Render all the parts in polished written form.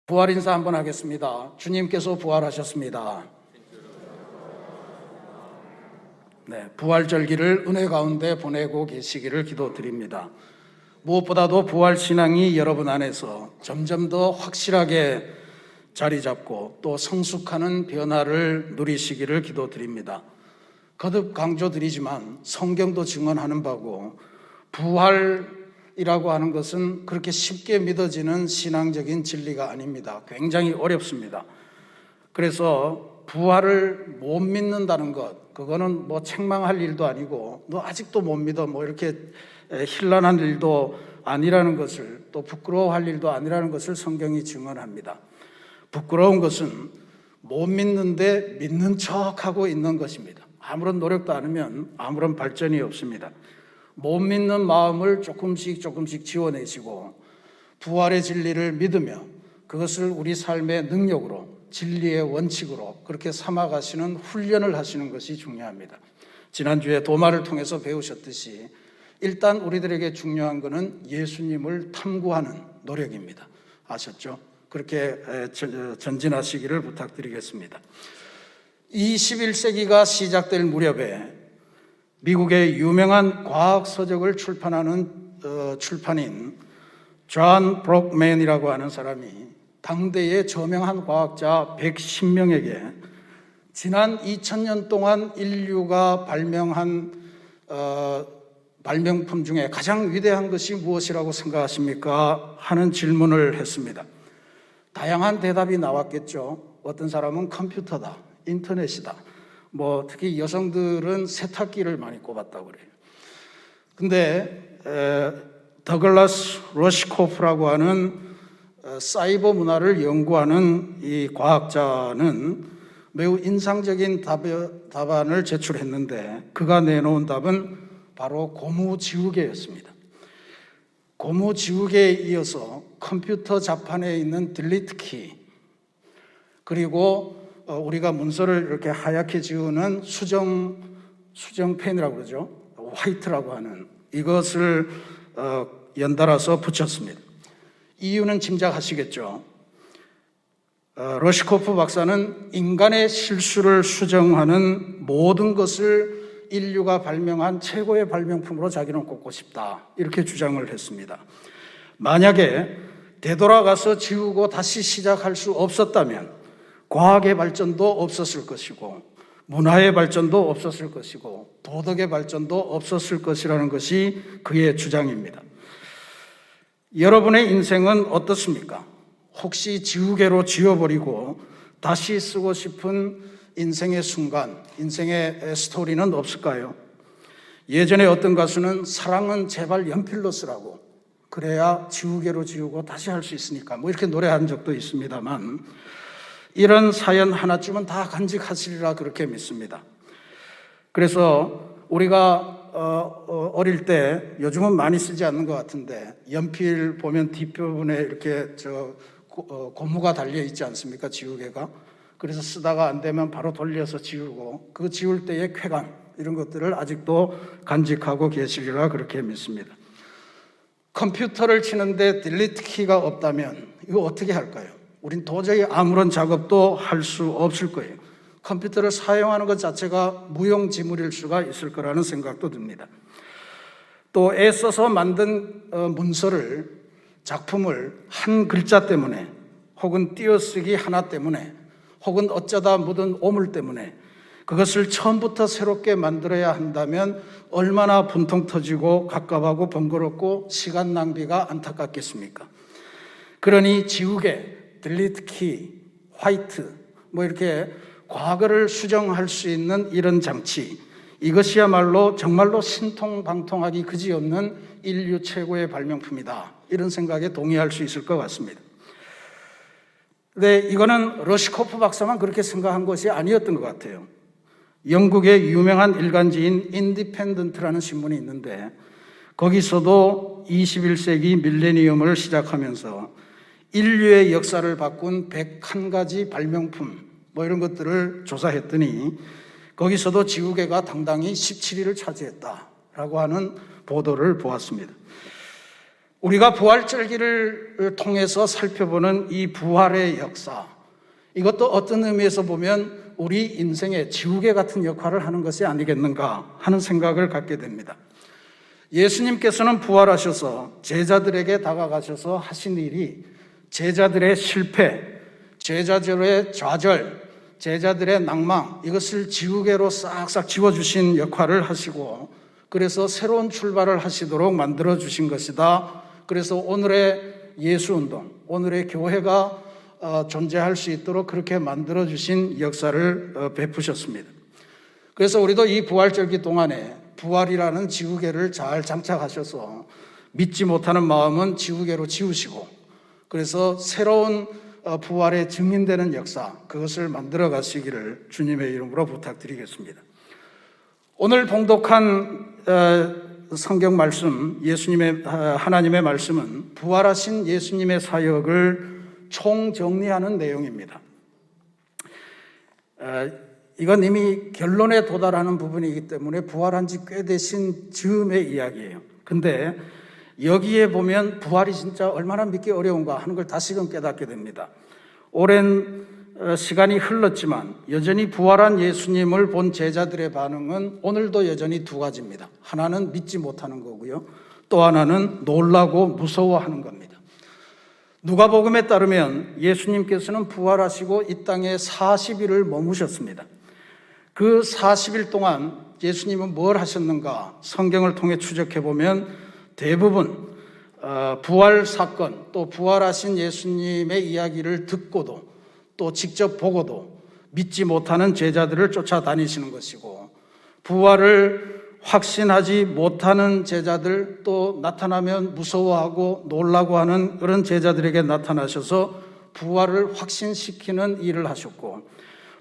부활 인사 한번 하겠습니다. 주님께서 부활하셨습니다. 네, 부활절기를 은혜 가운데 보내고 계시기를 기도드립니다. 무엇보다도 부활 신앙이 여러분 안에서 점점 더 확실하게 자리 잡고 또 성숙하는 변화를 누리시기를 기도드립니다. 거듭 강조드리지만 성경도 증언하는 바고 부활이라고 하는 것은 그렇게 쉽게 믿어지는 신앙적인 진리가 아닙니다. 굉장히 어렵습니다. 그래서 부활을 못 믿는다는 것, 그거는 뭐 책망할 일도 아니고 너 아직도 못 믿어 뭐 이렇게 힐난한 일도 아니라는 것을, 또 부끄러워할 일도 아니라는 것을 성경이 증언합니다. 부끄러운 것은 못 믿는데 믿는 척하고 있는 것입니다. 아무런 노력도 안 하면 아무런 발전이 없습니다. 못 믿는 마음을 조금씩 지워내시고 부활의 진리를 믿으며 그것을 우리 삶의 능력으로, 진리의 원칙으로 그렇게 삼아가시는 훈련을 하시는 것이 중요합니다. 지난주에 도마를 통해서 배우셨듯이 일단 우리들에게 중요한 것은 예수님을 탐구하는 노력입니다. 아셨죠? 그렇게 전진하시기를 부탁드리겠습니다. 21세기가 시작될 무렵에 미국의 유명한 과학 서적을 출판하는 출판인 존 브록맨이라고 하는 사람이 당대의 저명한 과학자 110명에게 지난 2000년 동안 인류가 발명한 발명품 중에 가장 위대한 것이 무엇이라고 생각하십니까? 하는 질문을 했습니다. 다양한 대답이 나왔겠죠. 어떤 사람은 컴퓨터다, 인터넷이다. 뭐 특히 여성들은 세탁기를 많이 꼽았다고 그래요. 근데 더글라스 러시코프라고 하는 사이버 문화를 연구하는 이 과학자는 매우 인상적인 답안을 제출했는데 그가 내놓은 답은 바로 고무지우개였습니다. 고무지우개에 이어서 컴퓨터 자판에 있는 딜리트 키, 그리고 우리가 문서를 이렇게 하얗게 지우는 수정펜이라고 그러죠. 화이트라고 하는 이것을 연달아서 붙였습니다. 이유는 짐작하시겠죠. 러시코프 박사는 인간의 실수를 수정하는 모든 것을 인류가 발명한 최고의 발명품으로 자기는 꼽고 싶다, 이렇게 주장을 했습니다. 만약에 되돌아가서 지우고 다시 시작할 수 없었다면 과학의 발전도 없었을 것이고 문화의 발전도 없었을 것이고 도덕의 발전도 없었을 것이라는 것이 그의 주장입니다. 여러분의 인생은 어떻습니까? 혹시 지우개로 지워버리고 다시 쓰고 싶은 인생의 순간, 인생의 스토리는 없을까요? 예전에 어떤 가수는 사랑은 제발 연필로 쓰라고, 그래야 지우개로 지우고 다시 할 수 있으니까 뭐 이렇게 노래한 적도 있습니다만 이런 사연 하나쯤은 다 간직하시리라 그렇게 믿습니다. 그래서 우리가 어릴 때, 요즘은 많이 쓰지 않는 것 같은데 연필 보면 뒷부분에 이렇게 고무가 달려 있지 않습니까? 지우개가. 그래서 쓰다가 안 되면 바로 돌려서 지우고 그 지울 때의 쾌감, 이런 것들을 아직도 간직하고 계시리라 그렇게 믿습니다. 컴퓨터를 치는데 딜리트 키가 없다면 이거 어떻게 할까요? 우린 도저히 아무런 작업도 할 수 없을 거예요. 컴퓨터를 사용하는 것 자체가 무용지물일 수가 있을 거라는 생각도 듭니다. 또 애써서 만든 문서를, 작품을 한 글자 때문에 혹은 띄어쓰기 하나 때문에 혹은 어쩌다 묻은 오물 때문에 그것을 처음부터 새롭게 만들어야 한다면 얼마나 분통 터지고 갑갑하고 번거롭고 시간 낭비가 안타깝겠습니까? 그러니 지우개, 딜리트 키, 화이트, 뭐 이렇게 과거를 수정할 수 있는 이런 장치, 이것이야말로 정말로 신통방통하기 그지없는 인류 최고의 발명품이다, 이런 생각에 동의할 수 있을 것 같습니다. 근데 이거는 러시코프 박사만 그렇게 생각한 것이 아니었던 것 같아요. 영국의 유명한 일간지인 인디펜던트라는 신문이 있는데 거기서도 21세기 밀레니엄을 시작하면서 인류의 역사를 바꾼 101가지 발명품 뭐 이런 것들을 조사했더니 거기서도 지우개가 당당히 17위를 차지했다라고 하는 보도를 보았습니다. 우리가 부활절기를 통해서 살펴보는 이 부활의 역사, 이것도 어떤 의미에서 보면 우리 인생의 지우개 같은 역할을 하는 것이 아니겠는가 하는 생각을 갖게 됩니다. 예수님께서는 부활하셔서 제자들에게 다가가셔서 하신 일이 제자들의 실패, 제자들의 좌절, 제자들의 낭망, 이것을 지우개로 싹싹 지워주신 역할을 하시고, 그래서 새로운 출발을 하시도록 만들어주신 것이다. 그래서 오늘의 예수운동, 오늘의 교회가 존재할 수 있도록 그렇게 만들어주신 역사를 베푸셨습니다. 그래서 우리도 이 부활절기 동안에 부활이라는 지우개를 잘 장착하셔서 믿지 못하는 마음은 지우개로 지우시고, 그래서 새로운 부활의 증인되는 역사, 그것을 만들어 가시기를 주님의 이름으로 부탁드리겠습니다. 오늘 봉독한 성경 말씀, 하나님의 말씀은 부활하신 예수님의 사역을 총정리하는 내용입니다. 이건 이미 결론에 도달하는 부분이기 때문에 부활한 지 꽤 되신 즈음의 이야기예요. 근데 여기에 보면 부활이 진짜 얼마나 믿기 어려운가 하는 걸 다시금 깨닫게 됩니다. 오랜 시간이 흘렀지만 여전히 부활한 예수님을 본 제자들의 반응은 오늘도 여전히 두 가지입니다. 하나는 믿지 못하는 거고요. 또 하나는 놀라고 무서워하는 겁니다. 누가복음에 따르면 예수님께서는 부활하시고 이 땅에 40일을 머무셨습니다. 그 40일 동안 예수님은 뭘 하셨는가? 성경을 통해 추적해 보면 대부분 부활 사건, 또 부활하신 예수님의 이야기를 듣고도 또 직접 보고도 믿지 못하는 제자들을 쫓아다니시는 것이고, 부활을 확신하지 못하는 제자들, 또 나타나면 무서워하고 놀라고 하는 그런 제자들에게 나타나셔서 부활을 확신시키는 일을 하셨고,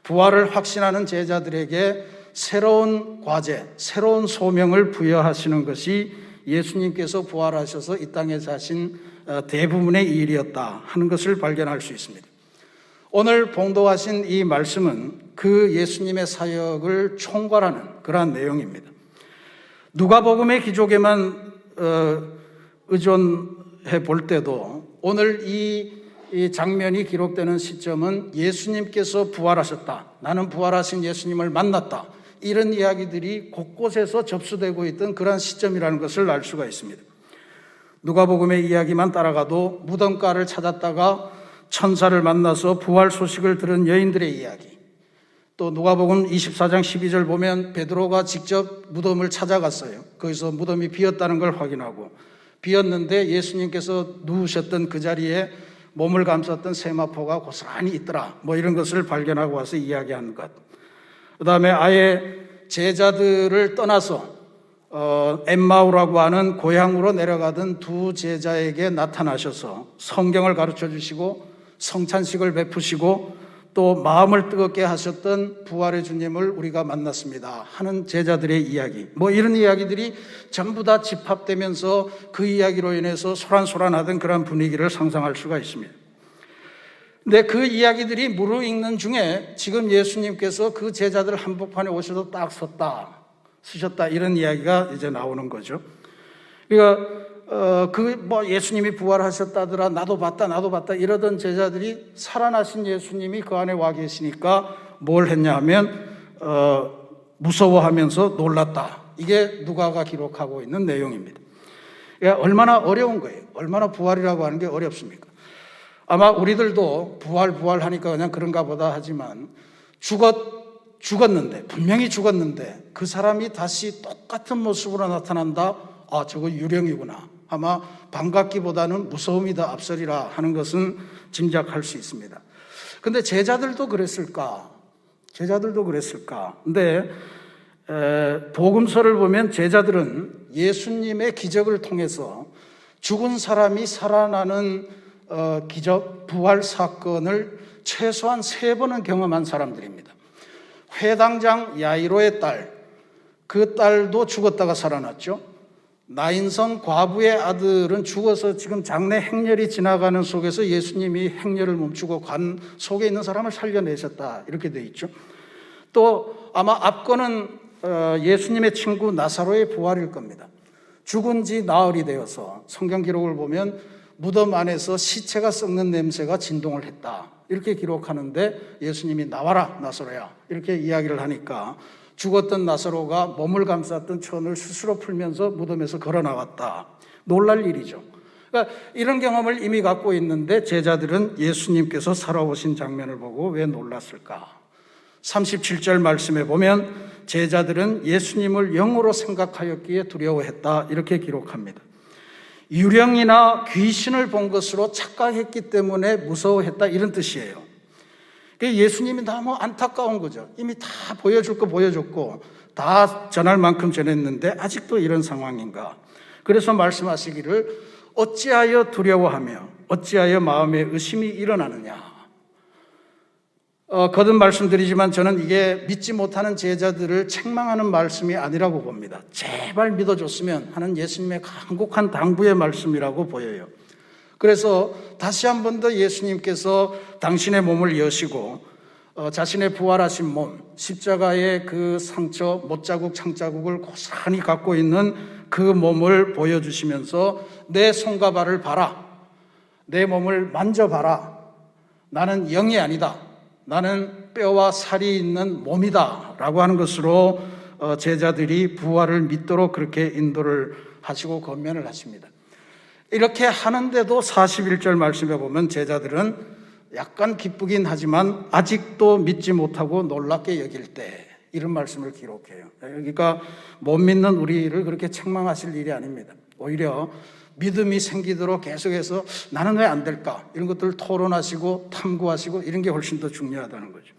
부활을 확신하는 제자들에게 새로운 과제, 새로운 소명을 부여하시는 것이 예수님께서 부활하셔서 이 땅에 사신 대부분의 일이었다 하는 것을 발견할 수 있습니다. 오늘 봉독하신 이 말씀은 그 예수님의 사역을 총괄하는 그러한 내용입니다. 누가복음의 기록에만 의존해 볼 때도 오늘 이 장면이 기록되는 시점은 예수님께서 부활하셨다, 나는 부활하신 예수님을 만났다, 이런 이야기들이 곳곳에서 접수되고 있던 그런 시점이라는 것을 알 수가 있습니다. 누가복음의 이야기만 따라가도 무덤가를 찾았다가 천사를 만나서 부활 소식을 들은 여인들의 이야기, 또 누가복음 24장 12절 보면 베드로가 직접 무덤을 찾아갔어요. 거기서 무덤이 비었다는 걸 확인하고, 비었는데 예수님께서 누우셨던 그 자리에 몸을 감쌌던 세마포가 고스란히 있더라, 뭐 이런 것을 발견하고 와서 이야기하는 것. 그 다음에 아예 제자들을 떠나서 엠마우라고 하는 고향으로 내려가던 두 제자에게 나타나셔서 성경을 가르쳐 주시고 성찬식을 베푸시고 또 마음을 뜨겁게 하셨던 부활의 주님을 우리가 만났습니다 하는 제자들의 이야기, 뭐 이런 이야기들이 전부 다 집합되면서 그 이야기로 인해서 소란소란하던 그런 분위기를 상상할 수가 있습니다. 근데 그 이야기들이 무르익는 중에 지금 예수님께서 그 제자들 한복판에 오셔서 딱 쓰셨다 이런 이야기가 이제 나오는 거죠. 그러니까 예수님이 부활하셨다더라, 나도 봤다 이러던 제자들이 살아나신 예수님이 그 안에 와 계시니까 뭘 했냐 하면 무서워하면서 놀랐다. 이게 누가가 기록하고 있는 내용입니다. 그러니까 얼마나 어려운 거예요. 얼마나 부활이라고 하는 게 어렵습니까? 아마 우리들도 부활 하니까 그냥 그런가 보다 하지만 죽었는데, 분명히 죽었는데 그 사람이 다시 똑같은 모습으로 나타난다? 아, 저거 유령이구나. 아마 반갑기보다는 무서움이 더 앞서리라 하는 것은 짐작할 수 있습니다. 근데 제자들도 그랬을까? 근데 복음서를 보면 제자들은 예수님의 기적을 통해서 죽은 사람이 살아나는 기적, 부활 사건을 최소한 3번은 경험한 사람들입니다. 회당장 야이로의 딸, 그 딸도 죽었다가 살아났죠. 나인성 과부의 아들은 죽어서 지금 장례 행렬이 지나가는 속에서 예수님이 행렬을 멈추고 관 속에 있는 사람을 살려내셨다, 이렇게 돼 있죠. 또 아마 앞거는 예수님의 친구 나사로의 부활일 겁니다. 죽은 지 나흘이 되어서 성경 기록을 보면 무덤 안에서 시체가 썩는 냄새가 진동을 했다, 이렇게 기록하는데 예수님이 나와라 나사로야, 이렇게 이야기를 하니까 죽었던 나사로가 몸을 감쌌던 천을 스스로 풀면서 무덤에서 걸어 나왔다. 놀랄 일이죠. 그러니까 이런 경험을 이미 갖고 있는데 제자들은 예수님께서 살아오신 장면을 보고 왜 놀랐을까? 37절 말씀에 보면 제자들은 예수님을 영으로 생각하였기에 두려워했다, 이렇게 기록합니다. 유령이나 귀신을 본 것으로 착각했기 때문에 무서워했다, 이런 뜻이에요. 예수님이 너무 안타까운 거죠. 이미 다 보여줄 거 보여줬고 다 전할 만큼 전했는데 아직도 이런 상황인가? 그래서 말씀하시기를 어찌하여 두려워하며 어찌하여 마음에 의심이 일어나느냐. 거듭 말씀드리지만 저는 이게 믿지 못하는 제자들을 책망하는 말씀이 아니라고 봅니다. 제발 믿어줬으면 하는 예수님의 간곡한 당부의 말씀이라고 보여요. 그래서 다시 한 번 더 예수님께서 당신의 몸을 여시고 자신의 부활하신 몸, 십자가의 그 상처, 못자국, 창자국을 고스란히 갖고 있는 그 몸을 보여주시면서 내 손과 발을 봐라, 내 몸을 만져봐라, 나는 영이 아니다, 나는 뼈와 살이 있는 몸이다 라고 하는 것으로 제자들이 부활을 믿도록 그렇게 인도를 하시고 권면을 하십니다. 이렇게 하는데도 41절 말씀에 보면 제자들은 약간 기쁘긴 하지만 아직도 믿지 못하고 놀랍게 여길 때, 이런 말씀을 기록해요. 그러니까 못 믿는 우리를 그렇게 책망하실 일이 아닙니다. 오히려 믿음이 생기도록 계속해서 나는 왜 안 될까, 이런 것들을 토론하시고 탐구하시고 이런 게 훨씬 더 중요하다는 거죠.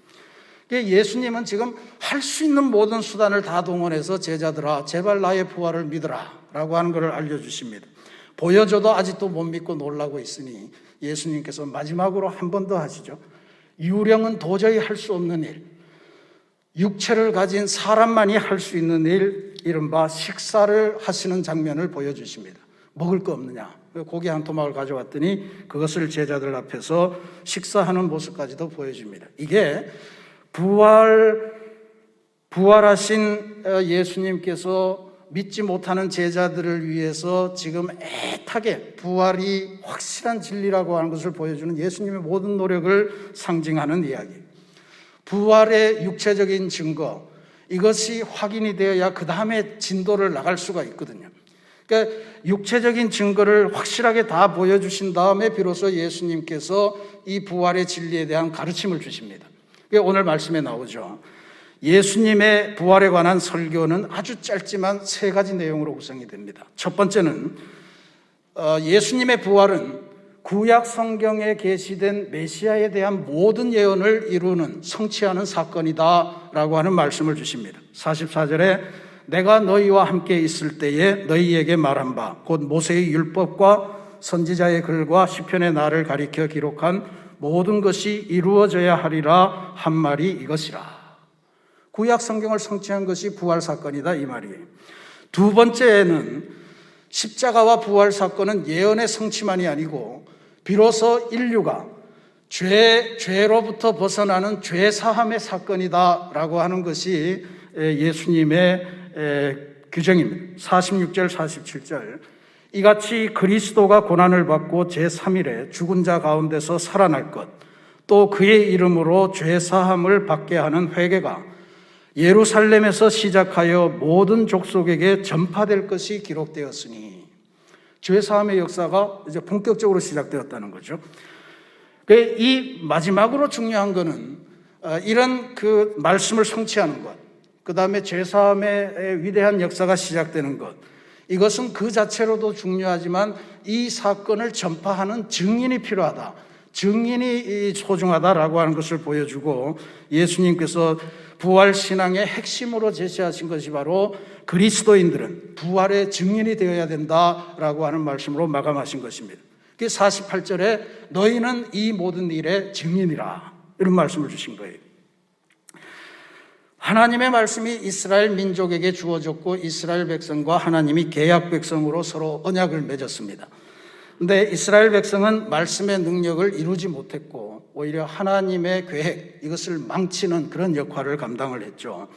예수님은 지금 할 수 있는 모든 수단을 다 동원해서 제자들아 제발 나의 부활을 믿으라 라고 하는 것을 알려주십니다. 보여줘도 아직도 못 믿고 놀라고 있으니 예수님께서 마지막으로 한 번 더 하시죠. 유령은 도저히 할 수 없는 일, 육체를 가진 사람만이 할 수 있는 일, 이른바 식사를 하시는 장면을 보여주십니다. 먹을 거 없느냐, 고기 한 토막을 가져왔더니 그것을 제자들 앞에서 식사하는 모습까지도 보여줍니다. 이게 부활하신 예수님께서 믿지 못하는 제자들을 위해서 지금 애타게 부활이 확실한 진리라고 하는 것을 보여주는 예수님의 모든 노력을 상징하는 이야기. 부활의 육체적인 증거, 이것이 확인이 되어야 그 다음에 진도를 나갈 수가 있거든요. 그러니까 육체적인 증거를 확실하게 다 보여주신 다음에 비로소 예수님께서 이 부활의 진리에 대한 가르침을 주십니다. 오늘 말씀에 나오죠. 예수님의 부활에 관한 설교는 아주 짧지만 세 가지 내용으로 구성이 됩니다. 첫 번째는 예수님의 부활은 구약 성경에 계시된 메시아에 대한 모든 예언을 이루는, 성취하는 사건이다 라고 하는 말씀을 주십니다. 44절에 내가 너희와 함께 있을 때에 너희에게 말한 바 곧 모세의 율법과 선지자의 글과 시편의 날을 가리켜 기록한 모든 것이 이루어져야 하리라 한 말이 이것이라. 구약 성경을 성취한 것이 부활 사건이다, 이 말이에요. 두 번째는 십자가와 부활 사건은 예언의 성취만이 아니고 비로소 인류가 죄로부터 벗어나는 죄사함의 사건이다 라고 하는 것이 예수님의 규정입니다. 46절 47절 이같이 그리스도가 고난을 받고 제3일에 죽은 자 가운데서 살아날 것, 또 그의 이름으로 죄사함을 받게 하는 회개가 예루살렘에서 시작하여 모든 족속에게 전파될 것이 기록되었으니, 죄사함의 역사가 이제 본격적으로 시작되었다는 거죠. 이 마지막으로 중요한 것은 이런 그 말씀을 성취하는 것, 그 다음에 죄사함의 위대한 역사가 시작되는 것, 이것은 그 자체로도 중요하지만 이 사건을 전파하는 증인이 필요하다, 증인이 소중하다라고 하는 것을 보여주고, 예수님께서 부활신앙의 핵심으로 제시하신 것이 바로 그리스도인들은 부활의 증인이 되어야 된다라고 하는 말씀으로 마감하신 것입니다. 48절에 너희는 이 모든 일의 증인이라, 이런 말씀을 주신 거예요. 하나님의 말씀이 이스라엘 민족에게 주어졌고 이스라엘 백성과 하나님이 계약 백성으로 서로 언약을 맺었습니다. 그런데 이스라엘 백성은 말씀의 능력을 이루지 못했고 오히려 하나님의 계획, 이것을 망치는 그런 역할을 감당을 했죠.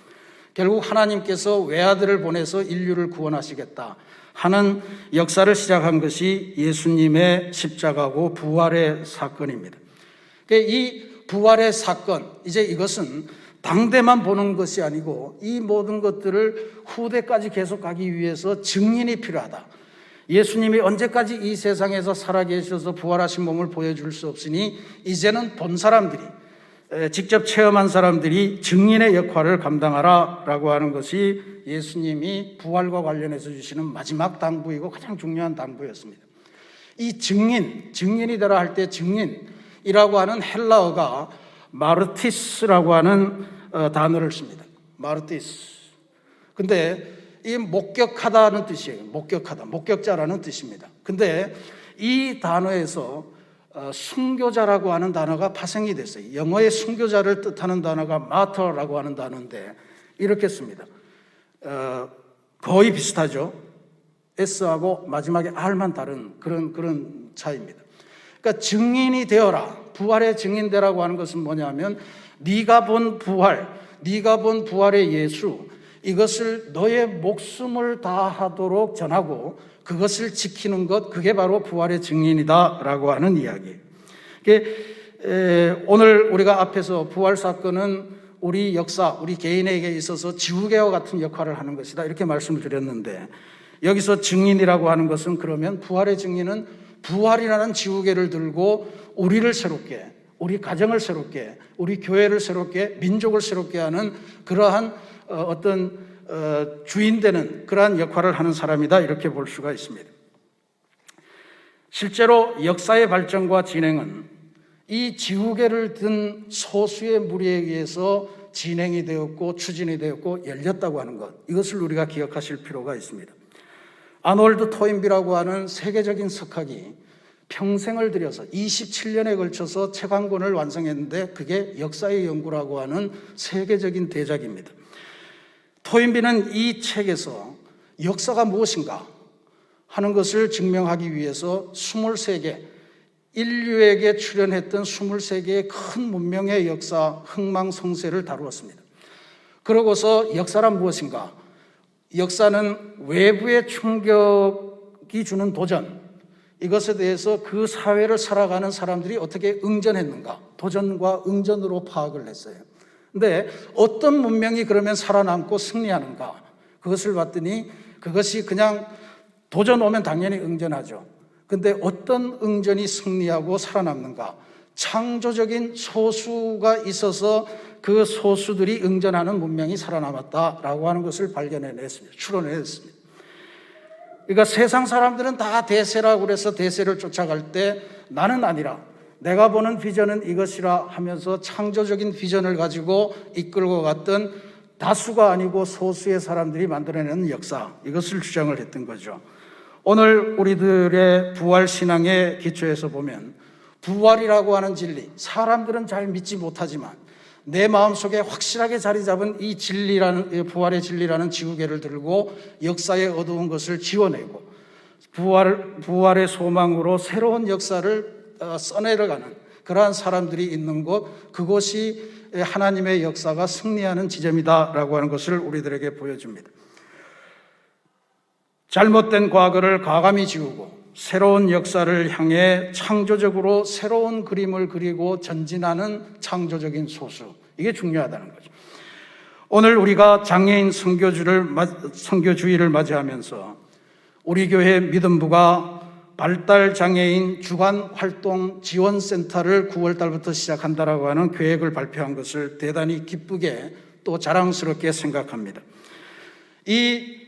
결국 하나님께서 외아들을 보내서 인류를 구원하시겠다, 하는 역사를 시작한 것이 예수님의 십자가고 부활의 사건입니다. 이 부활의 사건, 이제 이것은 당대만 보는 것이 아니고 이 모든 것들을 후대까지 계속 가기 위해서 증인이 필요하다. 예수님이 언제까지 이 세상에서 살아계셔서 부활하신 몸을 보여줄 수 없으니 이제는 본 사람들이, 직접 체험한 사람들이 증인의 역할을 감당하라라고 하는 것이 예수님이 부활과 관련해서 주시는 마지막 당부이고 가장 중요한 당부였습니다. 이 증인이 되라 할 때 증인이라고 하는 헬라어가 마르티스라고 하는 단어를 씁니다. 마르티스. 근데 이 목격하다는 뜻이에요. 목격자라는 뜻입니다. 근데 이 단어에서 순교자라고 하는 단어가 파생이 됐어요. 영어의 순교자를 뜻하는 단어가 마터라고 하는 단어인데 이렇게 씁니다. 거의 비슷하죠. S하고 마지막에 R만 다른 그런 차이입니다. 그러니까 증인이 되어라. 부활의 증인되라고 하는 것은 뭐냐면 네가 본 부활의 예수, 이것을 너의 목숨을 다하도록 전하고 그것을 지키는 것, 그게 바로 부활의 증인이다라고 하는 이야기예요. 오늘 우리가 앞에서 부활 사건은 우리 역사, 우리 개인에게 있어서 지우개와 같은 역할을 하는 것이다 이렇게 말씀을 드렸는데, 여기서 증인이라고 하는 것은 그러면 부활의 증인은 부활이라는 지우개를 들고 우리를 새롭게, 우리 가정을 새롭게, 우리 교회를 새롭게, 민족을 새롭게 하는 그러한 어떤 주인 되는 그러한 역할을 하는 사람이다 이렇게 볼 수가 있습니다. 실제로 역사의 발전과 진행은 이 지우개를 든 소수의 무리에 의해서 진행이 되었고 추진이 되었고 열렸다고 하는 것, 이것을 우리가 기억하실 필요가 있습니다. 아놀드 토인비라고 하는 세계적인 석학이 평생을 들여서 27년에 걸쳐서 책 한 권을 완성했는데 그게 역사의 연구라고 하는 세계적인 대작입니다. 토인비는 이 책에서 역사가 무엇인가 하는 것을 증명하기 위해서 23개, 인류에게 출현했던 23개의 큰 문명의 역사, 흥망성쇠를 다루었습니다. 그러고서 역사란 무엇인가? 역사는 외부의 충격이 주는 도전, 이것에 대해서 그 사회를 살아가는 사람들이 어떻게 응전했는가, 도전과 응전으로 파악을 했어요. 근데 어떤 문명이 그러면 살아남고 승리하는가, 그것을 봤더니 그것이 그냥 도전 오면 당연히 응전하죠. 근데 어떤 응전이 승리하고 살아남는가? 창조적인 소수가 있어서 그 소수들이 응전하는 문명이 살아남았다라고 하는 것을 발견해냈습니다. 추론해냈습니다. 그러니까 세상 사람들은 다 대세라고 그래서 대세를 쫓아갈 때 나는 아니라 내가 보는 비전은 이것이라 하면서 창조적인 비전을 가지고 이끌고 갔던 다수가 아니고 소수의 사람들이 만들어내는 역사, 이것을 주장을 했던 거죠. 오늘 우리들의 부활 신앙의 기초에서 보면 부활이라고 하는 진리, 사람들은 잘 믿지 못하지만 내 마음속에 확실하게 자리 잡은 이 진리라는, 부활의 진리라는 지우개를 들고 역사의 어두운 것을 지워내고 부활의 소망으로 새로운 역사를 써내려가는 그러한 사람들이 있는 곳, 그곳이 하나님의 역사가 승리하는 지점이다라고 하는 것을 우리들에게 보여줍니다. 잘못된 과거를 과감히 지우고 새로운 역사를 향해 창조적으로 새로운 그림을 그리고 전진하는 창조적인 소수, 이게 중요하다는 거죠. 오늘 우리가 장애인 선교주의를 맞이하면서 우리 교회 믿음부가 발달장애인 주간활동 지원센터를 9월 달부터 시작한다라고 하는 계획을 발표한 것을 대단히 기쁘게 또 자랑스럽게 생각합니다. 우리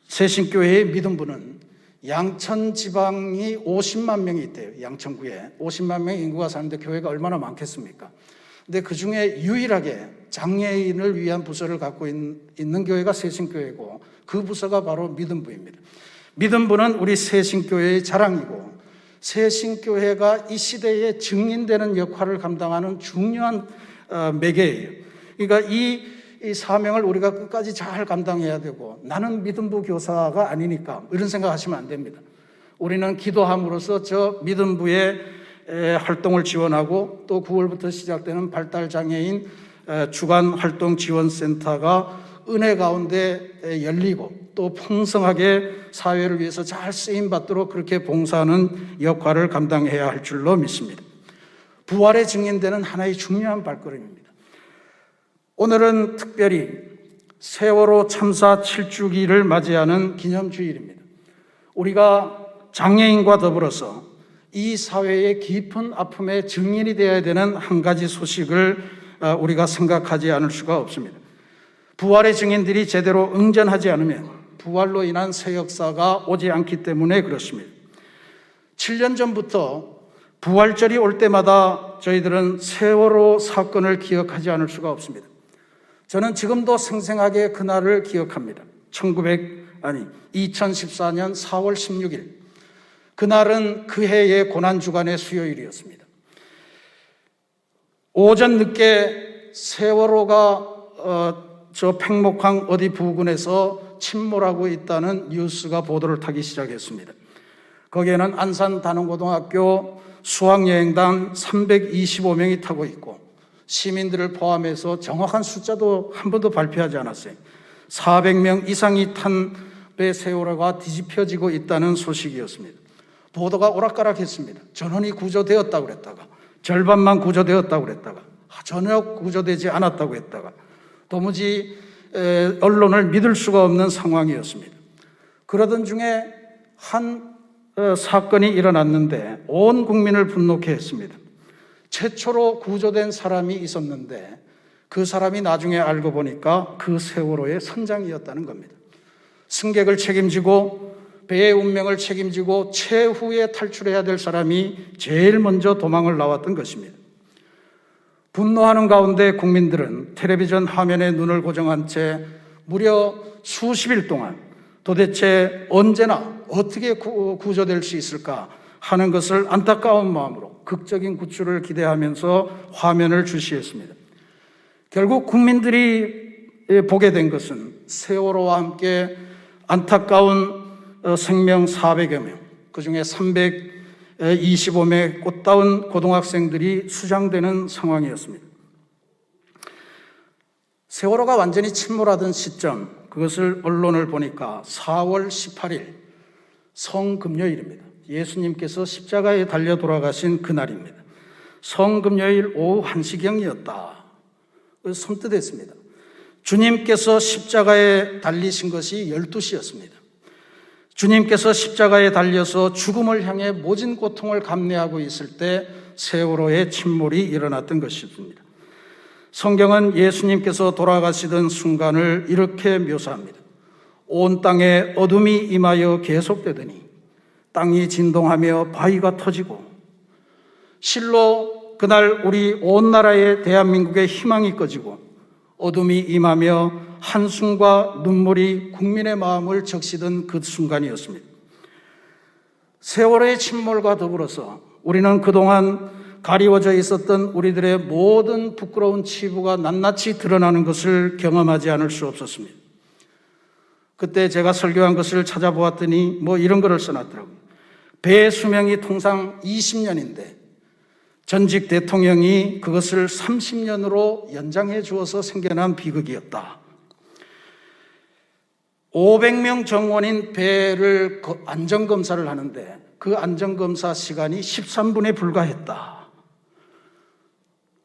새신교회의 믿음부는 양천 지방이 50만 명이 있대요. 양천구에 50만 명의 인구가 사는데 교회가 얼마나 많겠습니까? 근데 그 중에 유일하게 장애인을 위한 부서를 갖고 있는 교회가 새신교회고 그 부서가 바로 믿음부입니다. 믿음부는 우리 새신교회의 자랑이고 새신교회가 이 시대에 증인되는 역할을 감당하는 중요한 매개예요. 그러니까 이 사명을 우리가 끝까지 잘 감당해야 되고, 나는 믿음부 교사가 아니니까 이런 생각하시면 안 됩니다. 우리는 기도함으로써 저 믿음부의 활동을 지원하고 또 9월부터 시작되는 발달장애인 주간활동지원센터가 은혜 가운데 열리고 또 풍성하게 사회를 위해서 잘 쓰임받도록 그렇게 봉사하는 역할을 감당해야 할 줄로 믿습니다. 부활의 증인되는 하나의 중요한 발걸음입니다. 오늘은 특별히 세월호 참사 7주기를 맞이하는 기념주일입니다. 우리가 장애인과 더불어서 이 사회의 깊은 아픔의 증인이 되어야 되는 한 가지 소식을 우리가 생각하지 않을 수가 없습니다. 부활의 증인들이 제대로 응전하지 않으면 부활로 인한 새 역사가 오지 않기 때문에 그렇습니다. 7년 전부터 부활절이 올 때마다 저희들은 세월호 사건을 기억하지 않을 수가 없습니다. 저는 지금도 생생하게 그날을 기억합니다. 2014년 4월 16일. 그날은 그 해의 고난주간의 수요일이었습니다. 오전 늦게 세월호가 저 팽목항 어디 부근에서 침몰하고 있다는 뉴스가 보도를 타기 시작했습니다. 거기에는 안산단원고등학교 수학여행단 325명이 타고 있고 시민들을 포함해서 정확한 숫자도 한 번도 발표하지 않았어요. 400명 이상이 탄 배 세월호가 뒤집혀지고 있다는 소식이었습니다. 보도가 오락가락했습니다. 전원이 구조되었다고 그랬다가 절반만 구조되었다고 그랬다가 전혀 구조되지 않았다고 했다가 도무지 언론을 믿을 수가 없는 상황이었습니다. 그러던 중에 한 사건이 일어났는데 온 국민을 분노케 했습니다. 최초로 구조된 사람이 있었는데 그 사람이 나중에 알고 보니까 그 세월호의 선장이었다는 겁니다. 승객을 책임지고 배의 운명을 책임지고 최후에 탈출해야 될 사람이 제일 먼저 도망을 나왔던 것입니다. 분노하는 가운데 국민들은 텔레비전 화면에 눈을 고정한 채 무려 수십일 동안 도대체 언제나 어떻게 구조될 수 있을까 하는 것을 안타까운 마음으로 극적인 구출을 기대하면서 화면을 주시했습니다. 결국 국민들이 보게 된 것은 세월호와 함께 안타까운 생명 400여 명, 그중에 325명의 꽃다운 고등학생들이 수장되는 상황이었습니다. 세월호가 완전히 침몰하던 시점, 그것을 언론을 보니까 4월 18일 성금요일입니다. 예수님께서 십자가에 달려 돌아가신 그날입니다. 성금요일 오후 1시경이었다. 섬뜩했습니다. 주님께서 십자가에 달리신 것이 12시였습니다. 주님께서 십자가에 달려서 죽음을 향해 모진 고통을 감내하고 있을 때 세월호의 침몰이 일어났던 것입니다. 성경은 예수님께서 돌아가시던 순간을 이렇게 묘사합니다. 온 땅에 어둠이 임하여 계속되더니 땅이 진동하며 바위가 터지고, 실로 그날 우리 온 나라의 대한민국의 희망이 꺼지고 어둠이 임하며 한숨과 눈물이 국민의 마음을 적시던 그 순간이었습니다. 세월호의 침몰과 더불어서 우리는 그동안 가리워져 있었던 우리들의 모든 부끄러운 치부가 낱낱이 드러나는 것을 경험하지 않을 수 없었습니다. 그때 제가 설교한 것을 찾아보았더니 이런 거를 써놨더라고요. 배의 수명이 통상 20년인데 전직 대통령이 그것을 30년으로 연장해 주어서 생겨난 비극이었다. 500명 정원인 배를 안전검사를 하는데 그 안전검사 시간이 13분에 불과했다.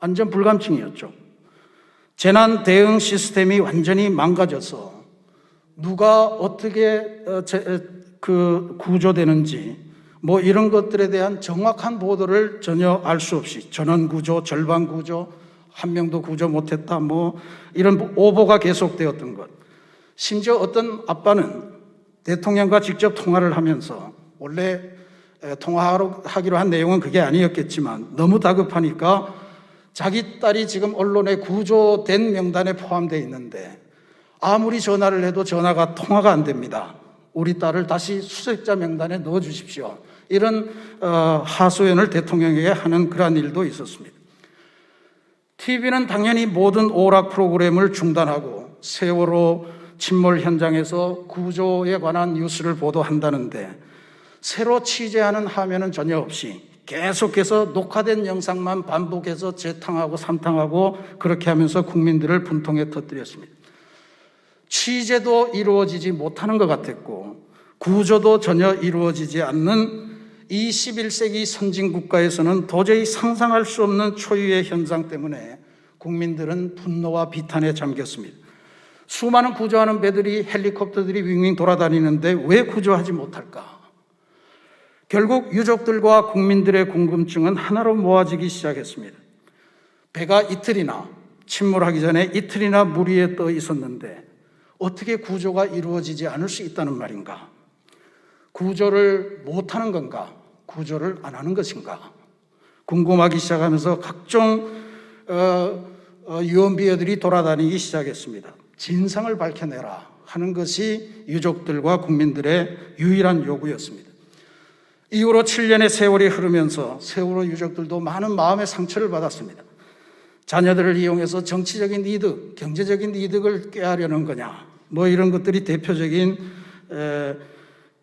안전불감증이었죠. 재난 대응 시스템이 완전히 망가져서 누가 어떻게 구조되는지 이런 것들에 대한 정확한 보도를 전혀 알 수 없이 전원 구조, 절반 구조, 한 명도 구조 못했다 이런 오보가 계속되었던 것. 심지어 어떤 아빠는 대통령과 직접 통화를 하면서 원래 통화하기로 한 내용은 그게 아니었겠지만 너무 다급하니까 자기 딸이 지금 언론에 구조된 명단에 포함되어 있는데 아무리 전화를 해도 통화가 안 됩니다. 우리 딸을 다시 수색자 명단에 넣어 주십시오. 이런 하소연을 대통령에게 하는 그러한 일도 있었습니다. TV는 당연히 모든 오락 프로그램을 중단하고 세월호 침몰 현장에서 구조에 관한 뉴스를 보도한다는데 새로 취재하는 화면은 전혀 없이 계속해서 녹화된 영상만 반복해서 재탕하고 삼탕하고 그렇게 하면서 국민들을 분통에 터뜨렸습니다. 취재도 이루어지지 못하는 것 같았고 구조도 전혀 이루어지지 않는 이 11세기 선진국가에서는 도저히 상상할 수 없는 초유의 현상 때문에 국민들은 분노와 비탄에 잠겼습니다. 수많은 구조하는 배들이, 헬리콥터들이 윙윙 돌아다니는데 왜 구조하지 못할까? 결국 유족들과 국민들의 궁금증은 하나로 모아지기 시작했습니다. 배가 이틀이나, 침몰하기 전에 이틀이나 물 위에 떠 있었는데 어떻게 구조가 이루어지지 않을 수 있다는 말인가? 구조를 못하는 건가? 구조를 안 하는 것인가? 궁금하기 시작하면서 각종 유언비어들이 돌아다니기 시작했습니다. 진상을 밝혀내라 하는 것이 유족들과 국민들의 유일한 요구였습니다. 이후로 7년의 세월이 흐르면서 세월호 유족들도 많은 마음의 상처를 받았습니다. 자녀들을 이용해서 정치적인 이득, 경제적인 이득을 꾀하려는 거냐, 뭐 이런 것들이 대표적인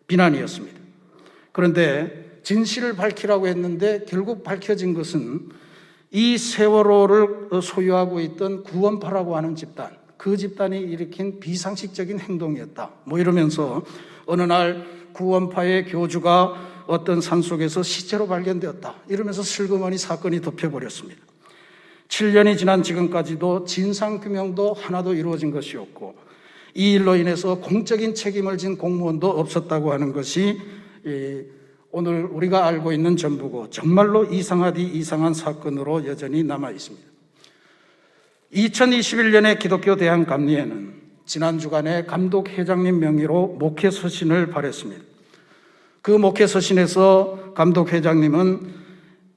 비난이었습니다. 그런데 진실을 밝히라고 했는데 결국 밝혀진 것은 이 세월호를 소유하고 있던 구원파라고 하는 집단, 그 집단이 일으킨 비상식적인 행동이었다. 뭐 이러면서 어느 날 구원파의 교주가 어떤 산속에서 시체로 발견되었다. 이러면서 슬그머니 사건이 덮여버렸습니다. 7년이 지난 지금까지도 진상규명도 하나도 이루어진 것이 없고 이 일로 인해서 공적인 책임을 진 공무원도 없었다고 하는 것이 오늘 우리가 알고 있는 전부고 정말로 이상하디 이상한 사건으로 여전히 남아 있습니다. 2021년의 기독교 대한감리회는 지난 주간에 감독회장님 명의로 목회서신을 발했습니다. 그 목회서신에서 감독회장님은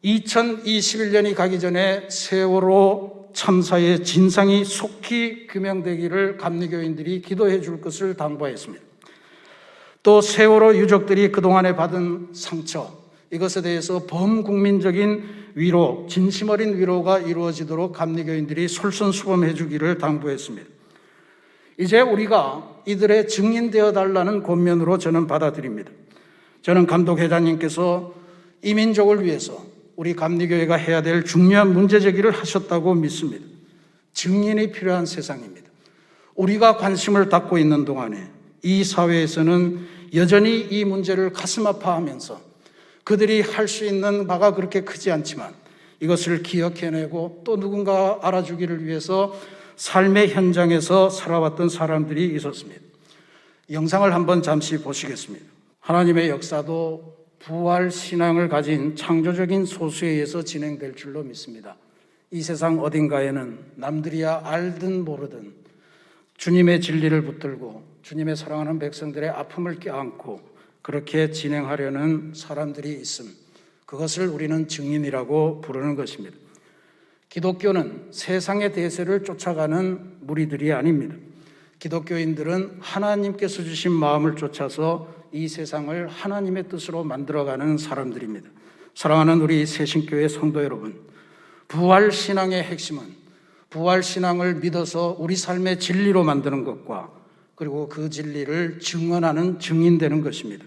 2021년이 가기 전에 세월호 참사의 진상이 속히 규명되기를 감리교인들이 기도해 줄 것을 당부했습니다. 또 세월호 유족들이 그동안에 받은 상처, 이것에 대해서 범국민적인 위로, 진심 어린 위로가 이루어지도록 감리교인들이 솔선수범해 주기를 당부했습니다. 이제 우리가 이들의 증인되어 달라는 권면으로 저는 받아들입니다. 저는 감독회장님께서 이 민족을 위해서 우리 감리교회가 해야 될 중요한 문제 제기를 하셨다고 믿습니다. 증인이 필요한 세상입니다. 우리가 관심을 갖고 있는 동안에 이 사회에서는 여전히 이 문제를 가슴 아파하면서 그들이 할 수 있는 바가 그렇게 크지 않지만 이것을 기억해내고 또 누군가 알아주기를 위해서 삶의 현장에서 살아왔던 사람들이 있었습니다. 영상을 한번 잠시 보시겠습니다. 하나님의 역사도 부활 신앙을 가진 창조적인 소수에 의해서 진행될 줄로 믿습니다. 이 세상 어딘가에는 남들이야 알든 모르든 주님의 진리를 붙들고 주님의 사랑하는 백성들의 아픔을 껴안고 그렇게 진행하려는 사람들이 있음. 그것을 우리는 증인이라고 부르는 것입니다. 기독교는 세상의 대세를 쫓아가는 무리들이 아닙니다. 기독교인들은 하나님께서 주신 마음을 쫓아서 이 세상을 하나님의 뜻으로 만들어가는 사람들입니다. 사랑하는 우리 새신교회 성도 여러분, 부활신앙의 핵심은 부활신앙을 믿어서 우리 삶의 진리로 만드는 것과 그리고 그 진리를 증언하는 증인되는 것입니다.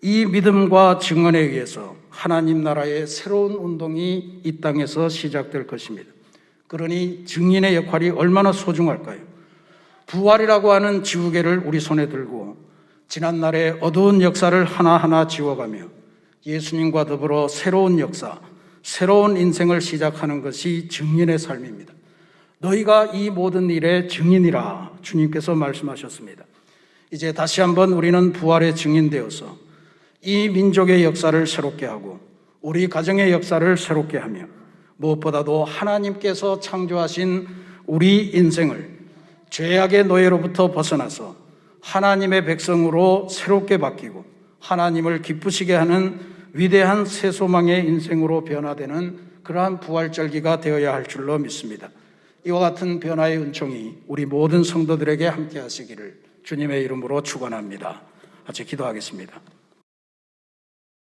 이 믿음과 증언에 의해서 하나님 나라의 새로운 운동이 이 땅에서 시작될 것입니다. 그러니 증인의 역할이 얼마나 소중할까요? 부활이라고 하는 지우개를 우리 손에 들고 지난날의 어두운 역사를 하나하나 지워가며 예수님과 더불어 새로운 역사, 새로운 인생을 시작하는 것이 증인의 삶입니다. 너희가 이 모든 일의 증인이라 주님께서 말씀하셨습니다. 이제 다시 한번 우리는 부활의 증인되어서 이 민족의 역사를 새롭게 하고 우리 가정의 역사를 새롭게 하며 무엇보다도 하나님께서 창조하신 우리 인생을 죄악의 노예로부터 벗어나서 하나님의 백성으로 새롭게 바뀌고 하나님을 기쁘시게 하는 위대한 새 소망의 인생으로 변화되는 그러한 부활절기가 되어야 할 줄로 믿습니다. 이와 같은 변화의 은총이 우리 모든 성도들에게 함께 하시기를 주님의 이름으로 축원합니다. 같이 기도하겠습니다.